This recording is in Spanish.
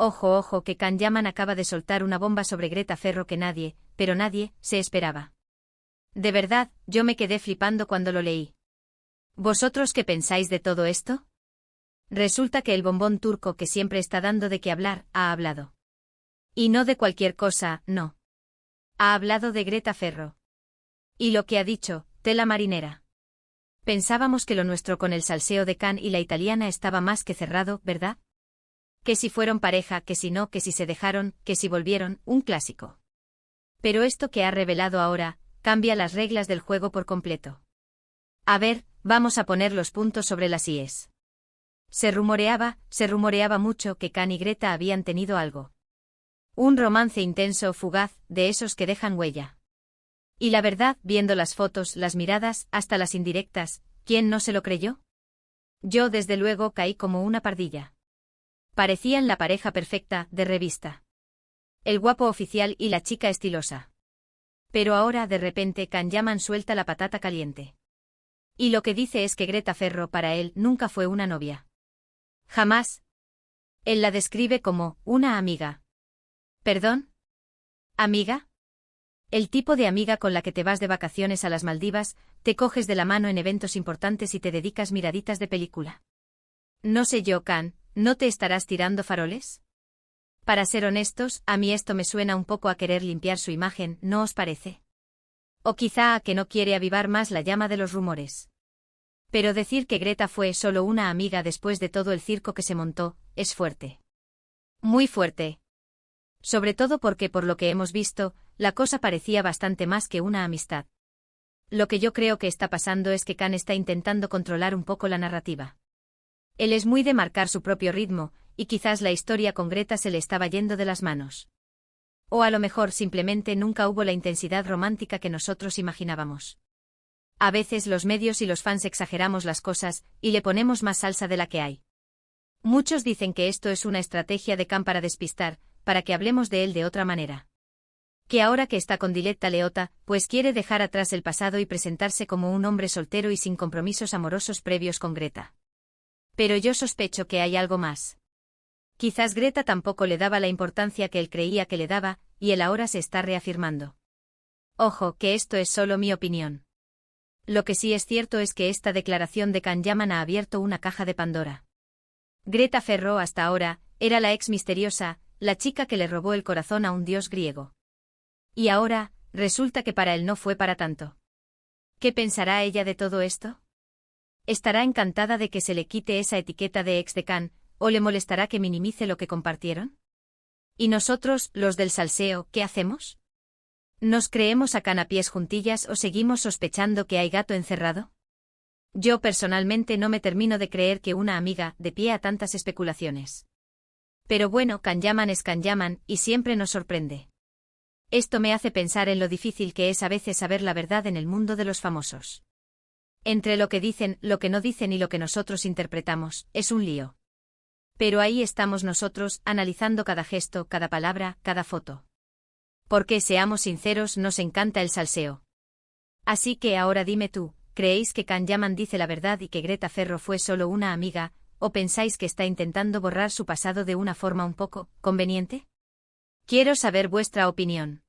Ojo, ojo, que Can Yaman acaba de soltar una bomba sobre Greta Ferro que nadie, pero nadie, se esperaba. De verdad, yo me quedé flipando cuando lo leí. ¿Vosotros qué pensáis de todo esto? Resulta que el bombón turco que siempre está dando de qué hablar, ha hablado. Y no de cualquier cosa, no. Ha hablado de Greta Ferro. Y lo que ha dicho, tela marinera. Pensábamos que lo nuestro con el salseo de Can y la italiana estaba más que cerrado, ¿verdad? Que si fueron pareja, que si no, que si se dejaron, que si volvieron, un clásico. Pero esto que ha revelado ahora, cambia las reglas del juego por completo. A ver, vamos a poner los puntos sobre las íes. Se rumoreaba mucho que Can y Greta habían tenido algo. Un romance intenso, fugaz, de esos que dejan huella. Y la verdad, viendo las fotos, las miradas, hasta las indirectas, ¿quién no se lo creyó? Yo desde luego caí como una pardilla. Parecían la pareja perfecta, de revista. El guapo oficial y la chica estilosa. Pero ahora de repente Can Yaman suelta la patata caliente. Y lo que dice es que Greta Ferro para él nunca fue una novia. Jamás. Él la describe como una amiga. ¿Perdón? ¿Amiga? El tipo de amiga con la que te vas de vacaciones a las Maldivas, te coges de la mano en eventos importantes y te dedicas miraditas de película. No sé yo, Can, ¿no te estarás tirando faroles? Para ser honestos, a mí esto me suena un poco a querer limpiar su imagen, ¿no os parece? O quizá a que no quiere avivar más la llama de los rumores. Pero decir que Greta fue solo una amiga después de todo el circo que se montó, es fuerte. Muy fuerte. Sobre todo porque por lo que hemos visto, la cosa parecía bastante más que una amistad. Lo que yo creo que está pasando es que Can está intentando controlar un poco la narrativa. Él es muy de marcar su propio ritmo, y quizás la historia con Greta se le estaba yendo de las manos. O a lo mejor simplemente nunca hubo la intensidad romántica que nosotros imaginábamos. A veces los medios y los fans exageramos las cosas, y le ponemos más salsa de la que hay. Muchos dicen que esto es una estrategia de Can para despistar, para que hablemos de él de otra manera. Que ahora que está con Diletta Leotta, pues quiere dejar atrás el pasado y presentarse como un hombre soltero y sin compromisos amorosos previos con Greta. Pero yo sospecho que hay algo más. Quizás Greta tampoco le daba la importancia que él creía que le daba, y él ahora se está reafirmando. Ojo, que esto es solo mi opinión. Lo que sí es cierto es que esta declaración de Can Yaman ha abierto una caja de Pandora. Greta Ferro hasta ahora, era la ex misteriosa, la chica que le robó el corazón a un dios griego. Y ahora, resulta que para él no fue para tanto. ¿Qué pensará ella de todo esto? ¿Estará encantada de que se le quite esa etiqueta de ex de Can, o le molestará que minimice lo que compartieron? ¿Y nosotros, los del salseo, qué hacemos? ¿Nos creemos a Can a pies juntillas o seguimos sospechando que hay gato encerrado? Yo personalmente no me termino de creer que una amiga dé pie a tantas especulaciones. Pero bueno, Can Yaman es Can Yaman, y siempre nos sorprende. Esto me hace pensar en lo difícil que es a veces saber la verdad en el mundo de los famosos. Entre lo que dicen, lo que no dicen y lo que nosotros interpretamos, es un lío. Pero ahí estamos nosotros, analizando cada gesto, cada palabra, cada foto. Porque, seamos sinceros, nos encanta el salseo. Así que ahora dime tú, ¿creéis que Can Yaman dice la verdad y que Greta Ferro fue solo una amiga, o pensáis que está intentando borrar su pasado de una forma un poco conveniente? Quiero saber vuestra opinión.